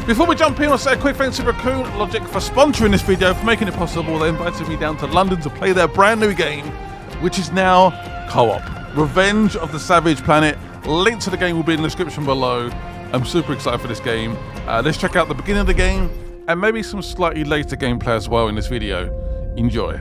Before we jump in, I'll say a quick thanks to Raccoon Logic for sponsoring this video, for making it possible. They invited me down to London to play their brand new game, which is now co-op. Revenge of the Savage Planet. Link to the game will be in the description below. I'm super excited for this game. Let's check out the beginning of the game and maybe some slightly later gameplay as well in this video. Enjoy.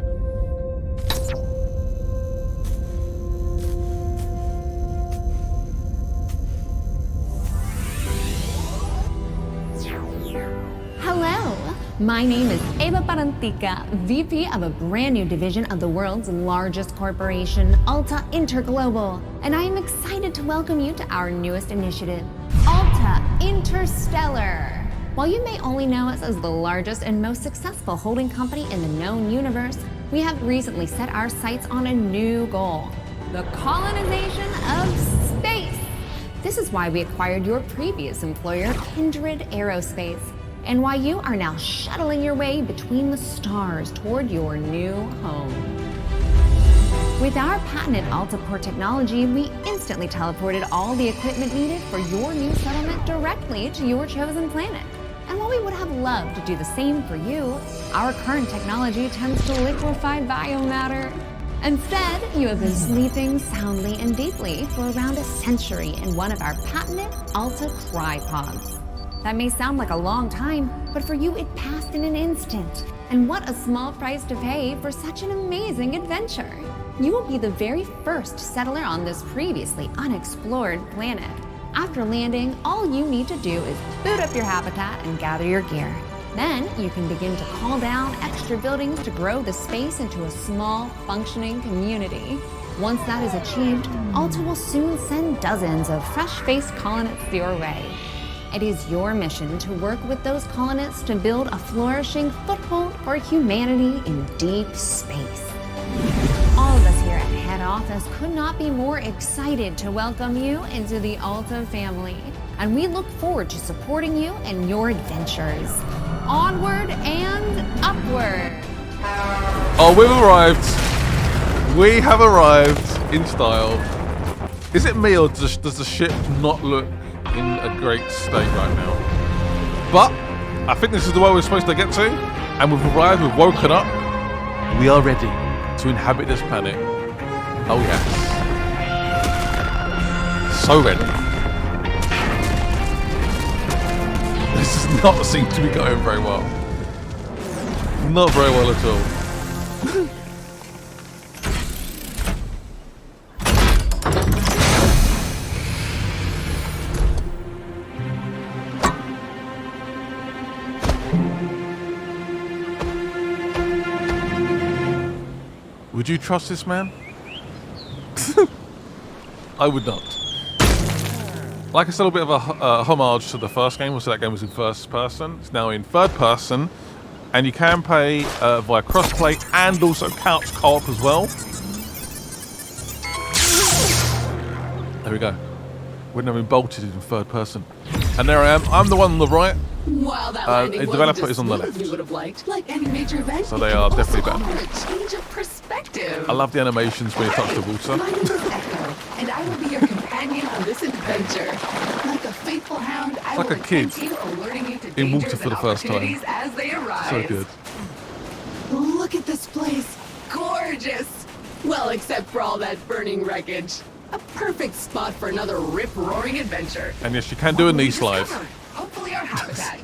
Hello, my name is Eva Parantica, VP of a brand new division of the world's largest corporation, Alta Interglobal, and I am excited to welcome you to our newest initiative, Alta Interstellar. While you may only know us as the largest and most successful holding company in the known universe, we have recently set our sights on a new goal, the colonization of space. This is why we acquired your previous employer, Kindred Aerospace, and why you are now shuttling your way between the stars toward your new home. With our patented AltaPort technology, we instantly teleported all the equipment needed for your new settlement directly to your chosen planet. And while we would have loved to do the same for you, our current technology tends to liquefy biomatter. Instead, you have been sleeping soundly and deeply for around a century in one of our patented Alta Crypods. That may sound like a long time, but for you it passed in an instant. And what a small price to pay for such an amazing adventure. You will be the very first settler on this previously unexplored planet. After landing, all you need to do is boot up your habitat and gather your gear. Then you can begin to call down extra buildings to grow the space into a small, functioning community. Once that is achieved, Alta will soon send dozens of fresh-faced colonists your way. It is your mission to work with those colonists to build a flourishing foothold for humanity in deep space. All of us here at head office could not be more excited to welcome you into the Alta family, and we look forward to supporting you in your adventures. Onward and upward. Oh, we've arrived. We have arrived in style. Is it me or does the ship not look in a great state right now? But I think this is the way we're supposed to get to, and we've arrived, we've woken up. We are ready to inhabit this planet. Oh yes. So ready. This does not seem to be going very well. Not very well at all. Would you trust this man? I would not. Like I said, a bit of a homage to the first game. So that game was in first person. It's now in third person. And you can play via crossplay and also couch co-op as well. There we go. Wouldn't have been bolted in third person. And there I am. I'm the one on the right. Wow, that The developer is on the left. You would have liked. Like any major event, So they are definitely better. Change of perspective. I love the animations when you touch the water. My name is Echo, and I will be your companion on this adventure. Like a faithful hound, I Like will a kid attend to you, alerting you to in water dangers for the and first time. opportunities as they arise. So good. Look at this place. Gorgeous. Well, except for all that burning wreckage. A perfect spot for another rip-roaring adventure. And yes, you can do a knee What will we slide. discover? Hopefully our habitat.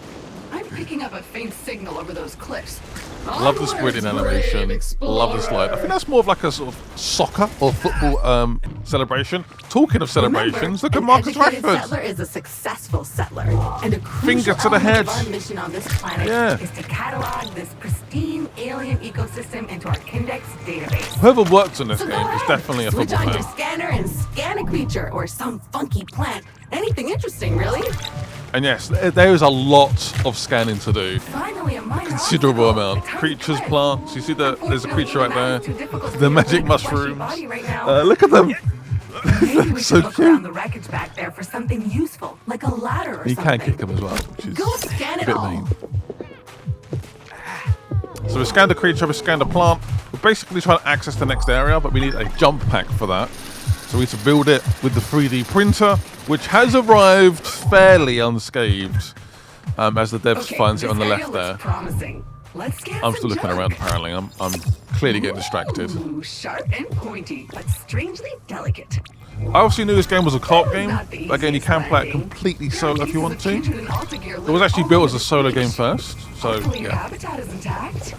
I'm picking up a faint signal over those cliffs. Love the squid in animation. Love the slide. I think that's more of like a sort of soccer or football celebration. Talking of celebrations, look at Marcus Rashford. Rashford. Settler is a successful settler, and a Finger crucial to the element head. of our mission on this planet is to catalog this pristine alien ecosystem into our Kindex database. Whoever worked on this So go game is ahead, definitely a switch football on your fan. scanner and scan a creature or some funky plant. Anything interesting, really. And yes, there is a lot of scanning to do. Finally, a minor Considerable obstacle. amount. A tiny Creatures, cliff. plants. You see there's a creature right there. Unfortunately, the math is too difficult The for magic you to flesh your mushrooms. body right now. Look at them. Maybe we So should look cute. around the wreckage back there for something useful, like a ladder or You something. can kick them as well, which is Go scan a it bit all. mean. So we scanned the creature, we scanned the plant. We're basically trying to access the next area, but we need a jump pack for that. So we need to build it with the 3D printer, which has arrived fairly unscathed. as the devs Okay, finds it this on the area left looks there. Promising. Let's get I'm some still looking junk. around apparently. I'm clearly getting distracted. Ooh, sharp and pointy, but strangely delicate. I obviously knew this game was a co-op game. Not the Again, you easiest can play it landing. completely There are solo if you want pieces to. of kindred and altar gear It was actually littered built all as a over solo the game beach. first, so Hopefully your yeah. habitat is intact.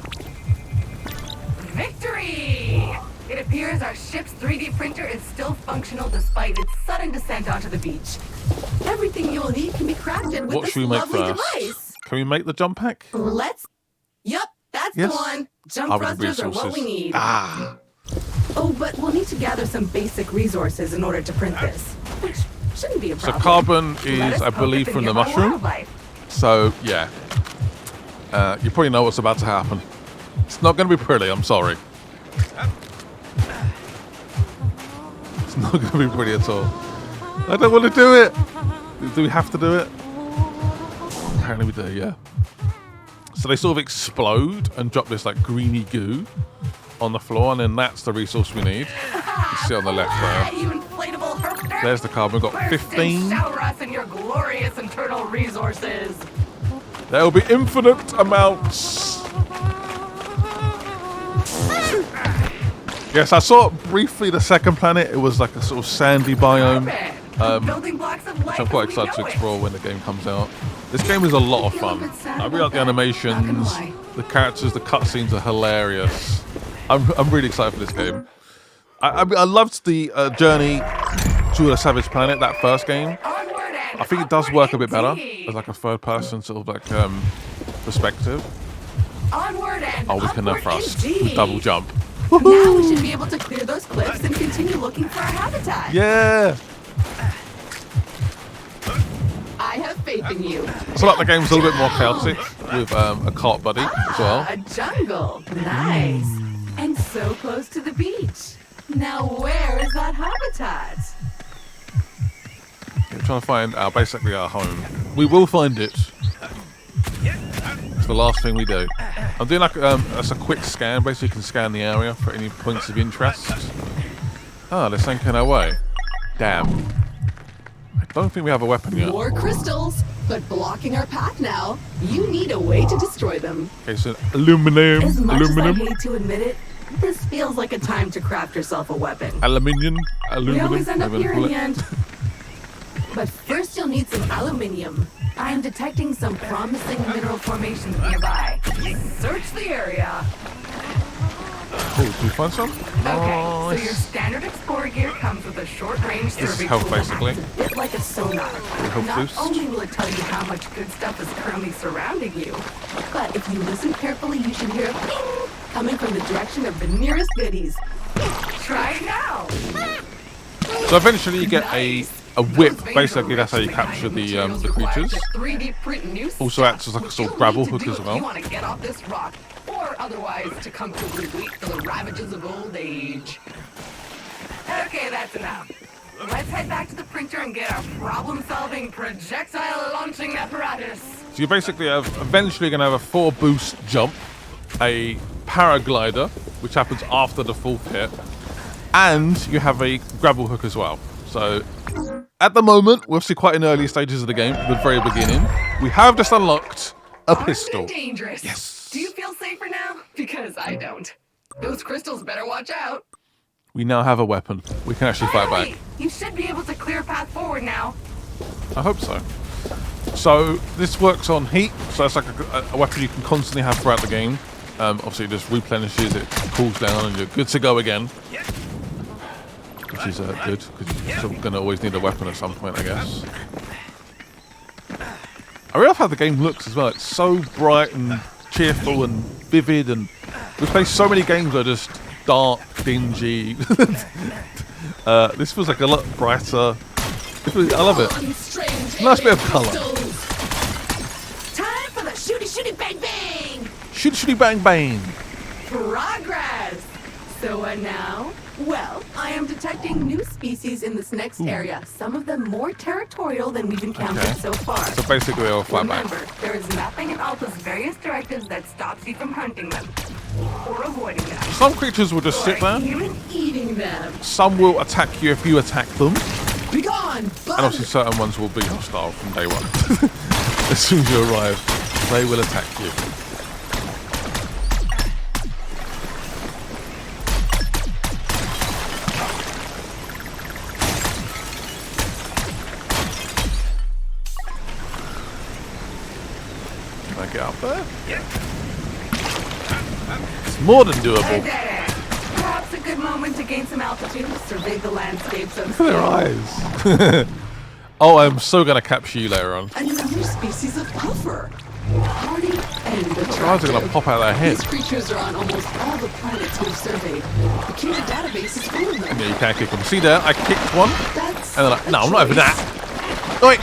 Victory! It appears our ship's 3D printer is still functional despite its sudden descent onto the beach. Everything you'll need can be crafted with What this should we make lovely first? device. Can we make the jump pack? Let's. Yep, that's Yes. the one. Jump Other thrusters are what we resources. need. Ah, Oh, but we'll need to gather some basic resources in order to print this, which shouldn't be a so problem. carbon Let is, us I poke believe, at from the nearby mushroom. wildlife. So yeah, you probably know what's about to happen. It's not going to be pretty. I'm sorry. It's not going to be pretty at all. I don't want to do it. Do we have to do it? Apparently we do. Yeah. So they sort of explode and drop this like greeny goo on the floor, and then that's the resource we need. You see on the left there. You inflatable herpster. There's the carbon. We've got Burst and 15. shower us in your glorious internal resources. There will be infinite amounts. Yes, I saw briefly the second planet. It was like a sort of sandy biome, Building blocks of life which I'm quite as we excited to know it. explore when the game comes out. This game is a lot of fun. I really like the animations, the characters, the cutscenes are hilarious. I'm really excited for this game. I loved the journey to the Savage Planet, that first game. Onward and I think it does work a bit better indeed. as like a third person sort of like perspective. Onward and Oh, we can now upward thrust. indeed. Double jump. Now we should be able to clear those cliffs and continue looking for our habitat. Yeah! I have faith in you. So like the game's a little bit more chaotic with a cart buddy as well. A jungle. Nice. And so close to the beach. Now where is that habitat? We're trying to find basically our home. We will find it. It's the last thing we do. I'm doing like that's a quick scan. Basically, you can scan the area for any points of interest. Oh, they're sinking our way. Damn. I don't think we have a weapon yet. More crystals, but blocking our path now. You need a way to destroy them. Okay, so aluminum, As much as I aluminum, hate to admit it, this feels like a time to craft yourself a weapon. aluminium, We aluminum. always end up whatever here you in the call it. end. But first you'll need some aluminium. I am detecting some promising mineral formations nearby. Search the area. Oh, did you find some? Okay, so your Nice. standard Explorer gear comes with a short-range This is survey health, tool that basically. acts a bit like a sonar. health Not boost. only will it tell you how much good stuff is currently surrounding you, but if you listen carefully, you should hear a ping coming from the direction of the nearest goodies. Try it now. So eventually you get Nice. a whip. Those Basically, that's how you vapor capture the materials required creatures. to 3D print new Also stuff, acts as like a which sort of you'll gravel need to hook do as if well. You want to get off this rock, or otherwise to comfortably wait for the ravages of old age. Okay, that's enough. Let's head back to the printer and get our problem-solving projectile launching apparatus. So you basically have eventually going to have a 4-boost jump, a paraglider, which happens after the full hit, and you have a gravel hook as well. So at the moment, we're obviously quite in early stages of the game, the very beginning. We have just unlocked a Armed pistol. and dangerous. Yes. Do you feel safer now? Because I don't. Those crystals better watch out. We now have a weapon. We can actually fight Finally, back. you should be able to clear a path forward now. I hope so. So this works on heat, so it's like a weapon you can constantly have throughout the game. Obviously, it just replenishes, it cools down, and you're good to go again. Which is good, because you're still going to always need a weapon at some point, I guess. I really love how the game looks as well. It's so bright and cheerful and vivid, and we've played so many games that are just dark, dingy. This feels like a lot brighter. I love it. Nice bit of colour. Time for the shooty bang bang! Shoot, shooty, bang, bang. Progress! So what now? Well, I am detecting new species in this next area. Some of them more territorial than we've encountered Okay. so far. So basically, they'll fly back. Remember, there is nothing in Alpha's various directives that stops you from hunting them or avoiding them. Some creatures will just sit Or there. even eating them. Some will attack you if you attack them. Be gone, bug! And obviously certain ones will be hostile from day one. as soon as you arrive, they will attack you. Can I get up there? It's more than I doable. did it. Perhaps a good moment to gain some altitude, survey the landscape, so to Look at their speak. eyes. Oh, I'm so gonna capture you later on. Another species of puffer. Hardy and Their eyes are gonna attractive. pop out of their head. These creatures are on almost all the planets we've surveyed. The Kina database is full of them. Yeah, you can't kick them. See there? I kicked one, That's and they're like, a no, I'm not having choice. that. Wait.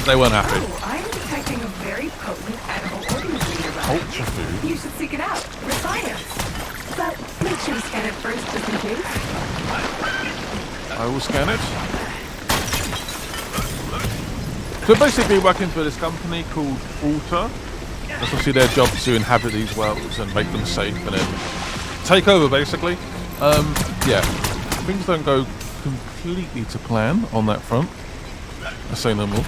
They weren't happy. Oh, I'm detecting a very potent edible organism nearby. Ultra food. You should seek it out for science. But make sure to scan it first, just in case. I will scan it. So basically working for this company called Alta. That's obviously their job to inhabit these worlds and make them safe and then take over basically. Yeah, things don't go completely to plan on that front. I say no more.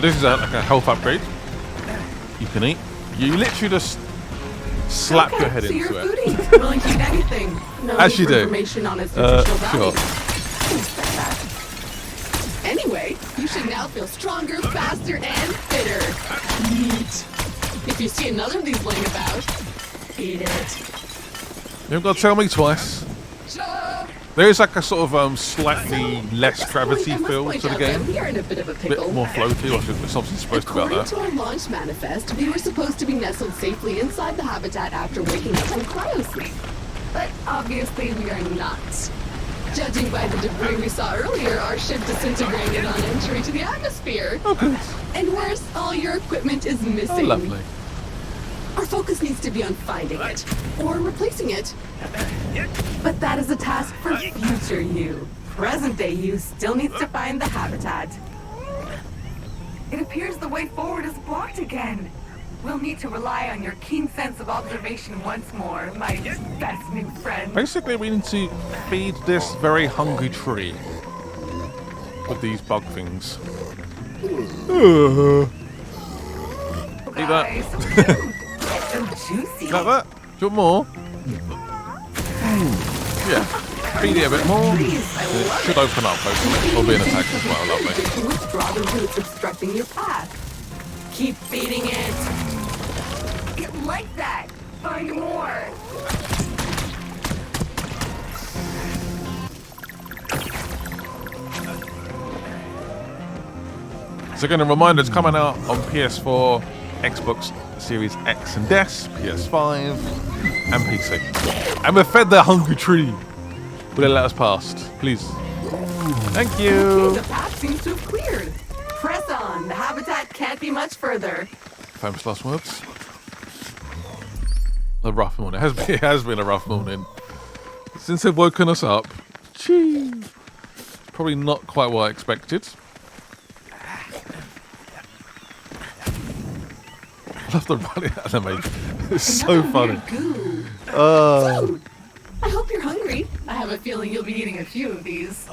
This is like a health upgrade. You can eat. You literally just slap your head so into you're a it. foodie, willing to eat anything. No As need you for do. information on its nutritional Sure. value. Respect that. Anyway, you should now feel stronger, faster, and fitter. Neat. If you see another of these laying about, eat it. You haven't got to tell me twice. Chug. There is like a sort of slightly less Yes, gravity I must feel point to the out that game. We are in a bit of a A pickle. bit more floaty, or it's obviously supposed to be According about to that. our launch manifest, we were supposed to be nestled safely inside the habitat after waking up from cryosleep. But obviously we are not. Judging by the debris we saw earlier, our ship disintegrated on entry to the atmosphere. Oh, good. And worse, all your equipment is Oh, missing. lovely. Our focus needs to be on finding it, or replacing it. But that is a task for future you. Present day you still needs to find the habitat. It appears the way forward is blocked again. We'll need to rely on your keen sense of observation once more, my best new friend. Basically, we need to feed this very hungry tree with these bug things. Eat that. Guys, so juicy. Like that? Do you want more? Yeah. Feed it a bit more. Please, I It love should open up, hopefully. Or be an attack as well, lovely. to withdraw the roots obstructing your path. Keep feeding it. Get like that. Find more. So again, a reminder, it's coming out on PS4, Xbox Series X and S, PS5, and PC. And we've fed the hungry tree. Will it let us past? Please. Thank you. The path seems to have cleared. Press on. The habitat can't be much further. Famous last words. A rough morning. It has been a rough morning. Since they've woken us up. Gee. Probably not quite what I expected. I love the running animation. It's so Another funny. weird goo. Food. I hope you're hungry. I have a feeling you'll be eating a few of these.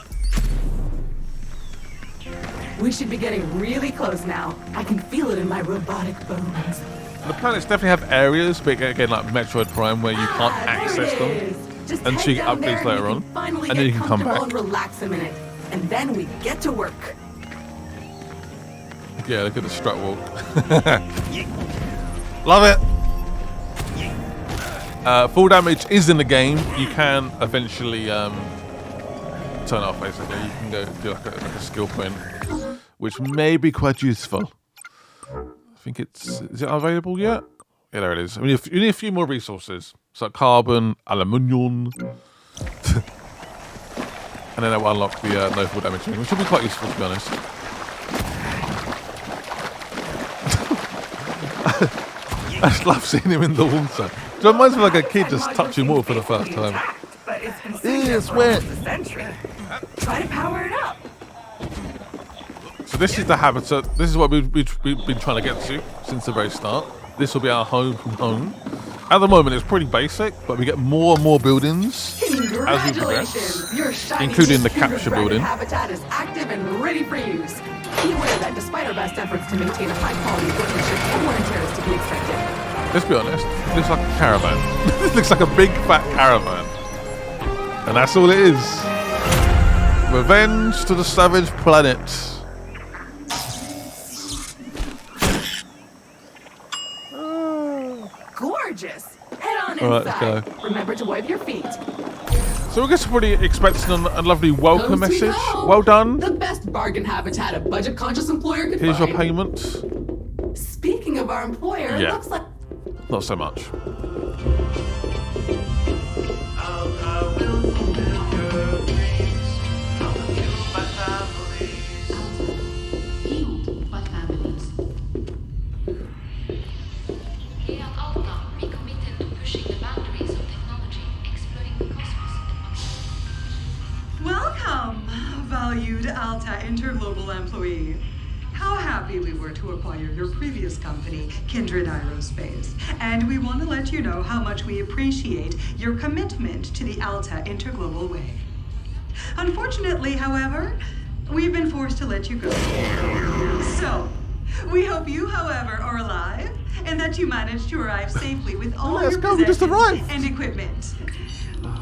We should be getting really close now. I can feel it in my robotic bones. The planets definitely have areas, but again, like Metroid Prime, where you can't Ah, there access it them. is. Just And head so you get down updates there and later you on, can finally and get then you can come comfortable back. and relax a minute. And then we get to work. Yeah, look at the strut walk. Love it. Full damage is in the game. You can eventually turn it off. Basically, you can go do like a skill point, which may be quite useful. I think is it available yet? Yeah, there it is. I mean, you need a few more resources. It's like carbon, aluminium, and then that will unlock the no full damage thing, which will be quite useful to be honest. I just love seeing him in the water. It reminds me of like a kid just touching water for the first time. But it's been sitting there It's for wet. almost a century. Try to power it up. So this is the habitat. This is what we've been trying to get to since the very start. This will be our home. At the moment, it's pretty basic, but we get more and more buildings as we progress, Congratulations! Your shiny including the distributed capture branded building. habitat is active and ready for use. Be aware that despite our best efforts to maintain a high-quality workmanship, wear and tear is to be expected. Let's be honest, it looks like a caravan. It looks like a big fat caravan. And that's all it is. Revenge to the Savage Planet. Gorgeous. Head on All right, inside. let's go. Remember to wipe your feet. So I guess we're probably expecting a lovely welcome Home sweet message. home. Well done. The best bargain habitat a budget-conscious employer could Here's your find. payment. Speaking of our employer, it Yeah. looks like Not so much. Fueled by families. Here at Alta, we committed to pushing the boundaries of technology, exploring the cosmos. Welcome, valued Alta Interglobal employee. How happy we were to acquire your previous company, Kindred Aerospace. And we want to let you know how much we appreciate your commitment to the Alta Interglobal way. Unfortunately, however, we've been forced to let you go. So, we hope you, however, are alive and that you managed to arrive safely with all Let's your go, we just possessions arrived. and equipment.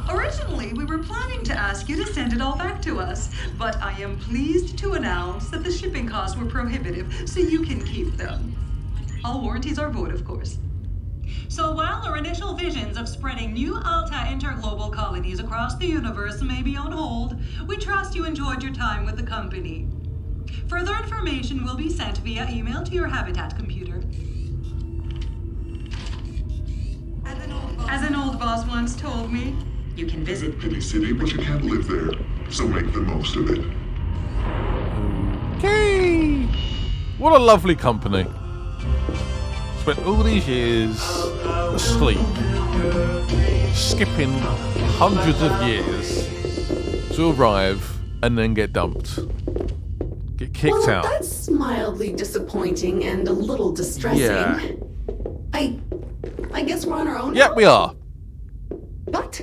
Originally, we were planning to ask you to send it all back to us, but I am pleased to announce that the shipping costs were prohibitive, so you can keep them. All warranties are void, of course. So while our initial visions of spreading new Alta interglobal colonies across the universe may be on hold, we trust you enjoyed your time with the company. Further information will be sent via email to your Habitat computer. As an old boss once told me, you can visit Pity city, but you can't live there. So make the most of it. Okay. What a lovely company. Spent all these years asleep, skipping hundreds of years to arrive and then get dumped. Get kicked Well, out. that's mildly disappointing and a little distressing. Yeah. I guess we're on our own Yeah, now. we are. But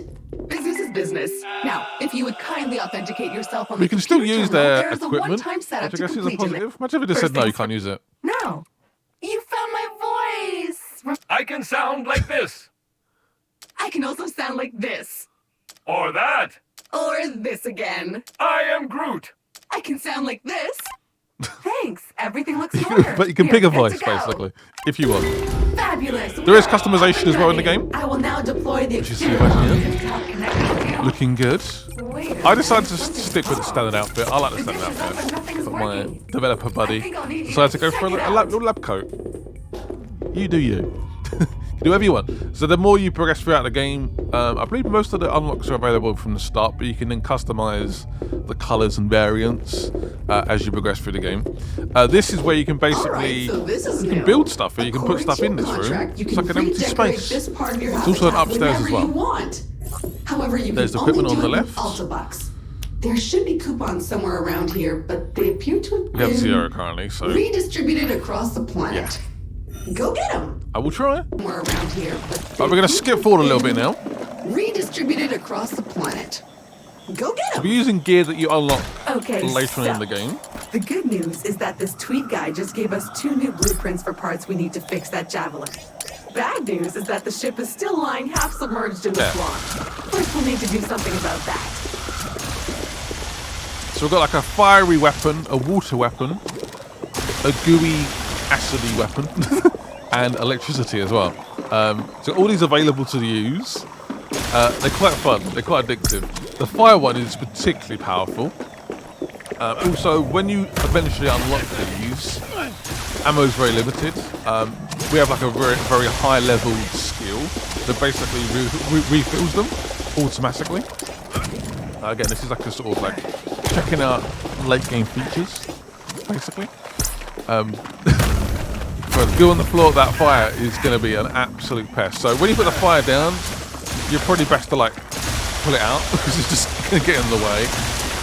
business is business. Now, if you would kindly authenticate yourself on We the can still computer use terminal, their there is a equipment, one-time setup which I to guess is a complete your positive. Imagine if they just said First no, you things can't use it. No. You found my voice. I can sound like this, I can also sound like this. or that. Or this again. I am Groot. I can sound like this. Thanks. Everything looks in order. But you can We pick are a good voice, to go. basically, if you want. Fabulous. There is customization as well in the game. I will now deploy the Which is exterior super logic to help connect with you. Looking good. Wait a I decided to minute, stick with the standard outfit. I like the standard This is up and outfit. nothing's But my working. developer buddy I think I'll need you decided to to go for a check it little lab coat. You do you. Do whatever you want. So the more you progress throughout the game, I believe most of the unlocks are available from the start, but you can then customize the colors and variants as you progress through the game. This is where you can basically Alright, so this is you can new. build stuff, or you can put According stuff to in your this room. contract, you It's can like an empty redecorate space. This part of your It's also an habitat upstairs as whenever well. you want. However, you There's can the equipment only on do the it with left. Ultabucks. There should be coupons somewhere around here, but they appear to have We have been 0 currently, so redistributed across the planet. Go get them. I will try. Somewhere around here, but But we're going to skip forward a little bit now. Redistributed across the planet. Go get We're them. using gear that you unlock Okay, later on in so the game. The good news is that this tweet guy just gave us 2 new blueprints for parts we need to fix that Javelin. Bad news is that the ship is still lying half submerged in the Yeah. swamp. First, we'll need to do something about that. So we've got like a fiery weapon, a water weapon, a gooey, acidy weapon, and electricity as well. So all these available to use. They're quite fun. They're quite addictive. The fire one is particularly powerful. Also, when you eventually unlock these, ammo is very limited. We have like a very high level skill that basically refills them automatically. Again, this is like a sort of like checking out late game features, basically. But the goo on the floor of that fire is going to be an absolute pest. So when you put the fire down, you're probably best to like pull it out because it's just going to get in the way,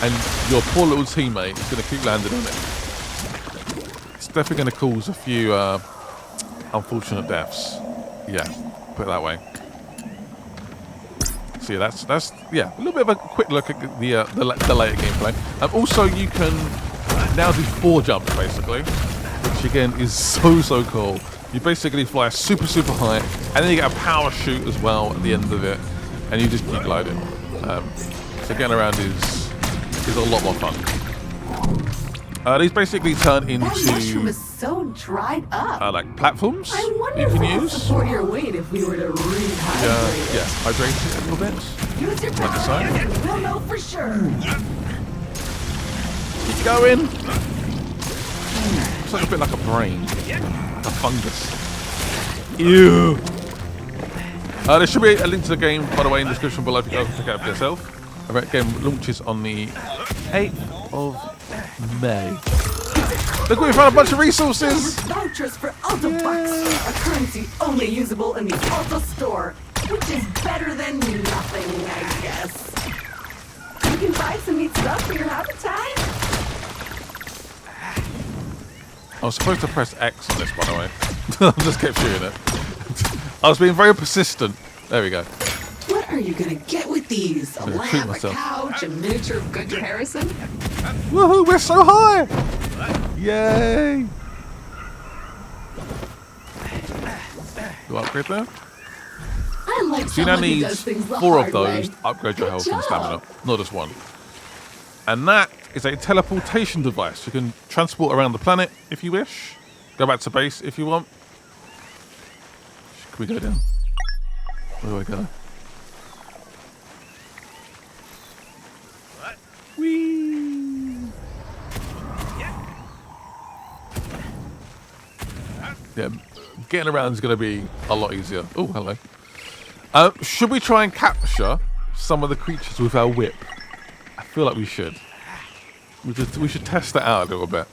and your poor little teammate is going to keep landing on it. It's definitely going to cause a few unfortunate deaths. Yeah, put it that way. So yeah, that's a little bit of a quick look at the later gameplay. Also, you can now do 4 jumps basically, which again is so cool. You basically fly super high, and then you get a power shoot as well at the end of it, and you just keep gliding. So getting around is a lot more fun. These basically turn That mushroom into is so dried up. like platforms I wonder you if can it would use. support your weight if we were to rehydrate Yeah, hydrate it a little bit. Use your Like a sign. powers and we'll know for sure. Keep going. Looks like a bit like a brain, a fungus. Ew. There should be a link to the game, by the way, in the description below if you guys can check it out for yourself. The game launches on the 8th of May. Look, we found a bunch of resources. Vouchers for Alta Bucks, a currency only usable in the Alta store, which is better than nothing, I guess. You can buy some neat stuff for your habitat. I was supposed to press X on this, by the way. I just kept shooting it. I was being very persistent. There we go. What are you gonna get with these? A I'm gonna shoot lamp, a myself. couch, a miniature of Good Harrison? Woohoo, we're so high! Yay! You upgrade there? I like So you now someone who need does things the 4 of hard those way. to upgrade your Good health and job. stamina, not just 1. And that is a teleportation device. You can transport around the planet if you wish. Go back to base if you want. Can we go down? Where do I go? Whee! Yeah, getting around is going to be a lot easier. Oh, hello. Should we try and capture some of the creatures with our whip? I feel like we should. We should test that out a little bit.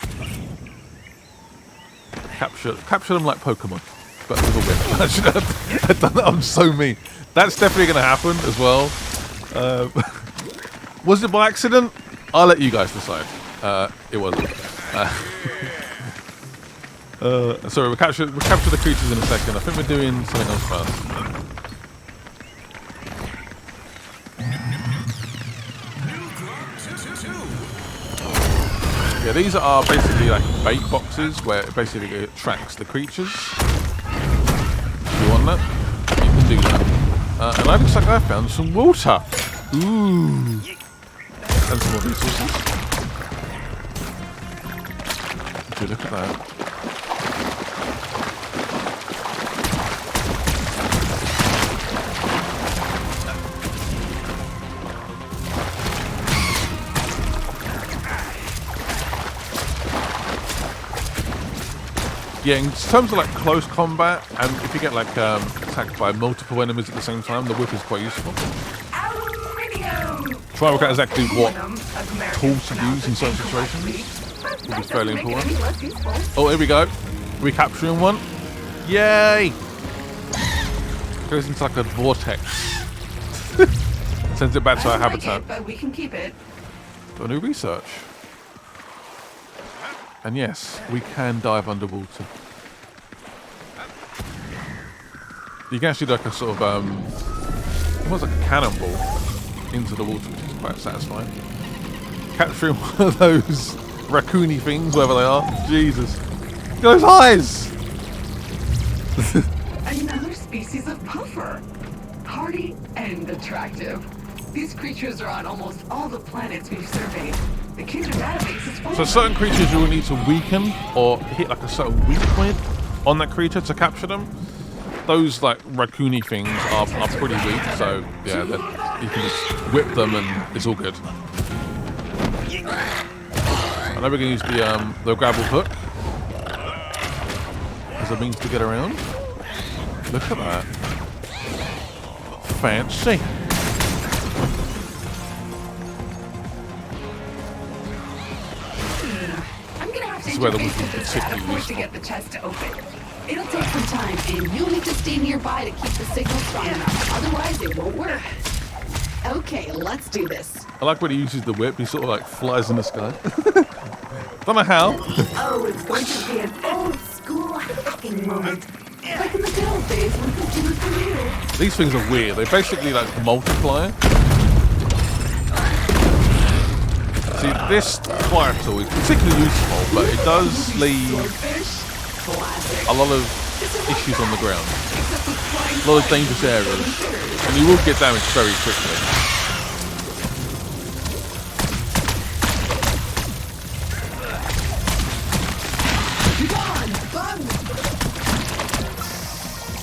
Capture them like Pokemon, but with a whip. I should have done that. I'm so mean. That's definitely going to happen as well. Was it by accident? I'll let you guys decide. It wasn't. Sorry, we'll capture the creatures in a second. I think we're doing something else first. Yeah, these are basically like bait boxes where it basically tracks the creatures. If you want that, you can do that. And I looks like I found some water. Ooh. And some more resources. Would you look at that? Yeah, in terms of like close combat, and if you get like attacked by multiple enemies at the same time, the whip is quite useful. Try and work out exactly what tools to use in certain situations. Will be fairly important. Oh, here we go. Recapturing one. Yay! Goes into like a vortex. Sends it back to our habitat. But we can keep it. Do a new research. And yes, we can dive underwater. You can actually do like a sort of, almost like a cannonball into the water, which is quite satisfying. Capturing one of those raccoony things, wherever they are. Jesus. Look at those eyes! Another species of puffer. Hardy and attractive. These creatures are on almost all the planets we've surveyed. The Kindred database is full. So certain creatures you will need to weaken or hit like a certain weak point on that creature to capture them. Those like raccoony things are pretty weak, so yeah, you can just whip them and it's all good. I know we're going to use the gravel hook as a means to get around. Look at that. Fancy. I'm gonna have to This is where the interface weapon with this particularly data port to useful. get the chest to open. It'll take some time, and you'll need to stay nearby to keep the signal strong enough. Otherwise, it won't work. Okay, let's do this. I like when he uses the whip, he sort of like flies in the sky. Don't know how. Oh, it's going to be an old school hacking moment. Like in the good old days when computers were new. These things are weird. They basically like multiply. See, this fire tool is particularly useful, but it does leave a lot of issues on the ground. A lot of dangerous areas, and you will get damaged very quickly.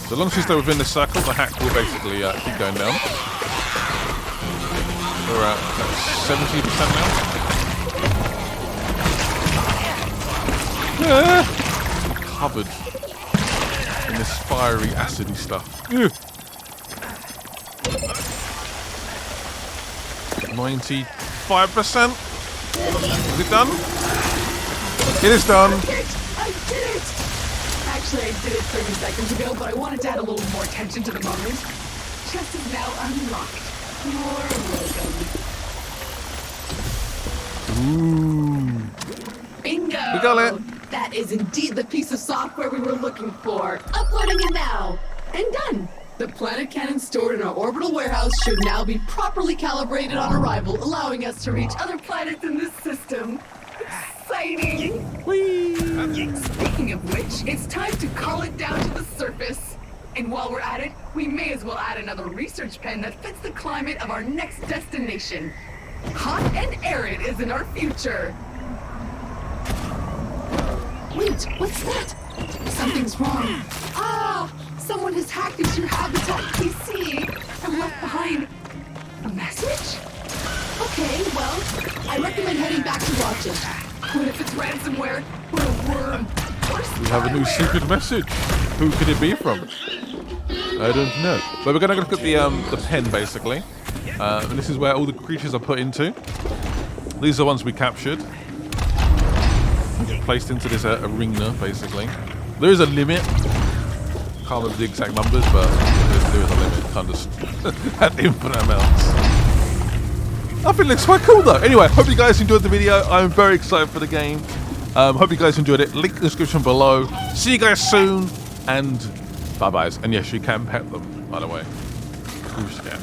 So as long as you stay within the circle, the hack will basically keep going down. We're at 70% now. Covered in this fiery, acidy stuff. 95%. Is it done? It is done. I did it! Actually, I did it 30 seconds ago, but I wanted to add a little more attention to the moment. Chest is now unlocked. You're welcome. Ooh. Bingo! We got it. That is indeed the piece of software we were looking for. Uploading it now. And done. The planet cannon stored in our orbital warehouse should now be properly calibrated on arrival, allowing us to reach other planets in this system. Exciting! Speaking of which, it's time to call it down to the surface. And while we're at it, we may as well add another research pen that fits the climate of our next destination. Hot and arid is in our future. Wait, what's that? Something's wrong. Ah! Someone has hacked into your Habitat PC and left behind a message? Okay, well, I recommend heading back to watch it. What if it's ransomware or a worm or We have a new secret message. Who could it be from? I don't know. But we're going to look at the pen, basically. And this is where all the creatures are put into. These are the ones we captured. Placed into this arena, basically. There is a limit. Can't remember the exact numbers, but there is a limit. Can't just at infinite amounts. I think it looks quite cool though. Anyway, hope you guys enjoyed the video. I'm very excited for the game. Hope you guys enjoyed it. Link in the description below. See you guys soon, and bye-byes. And yes, you can pet them, by the way. Who's scared?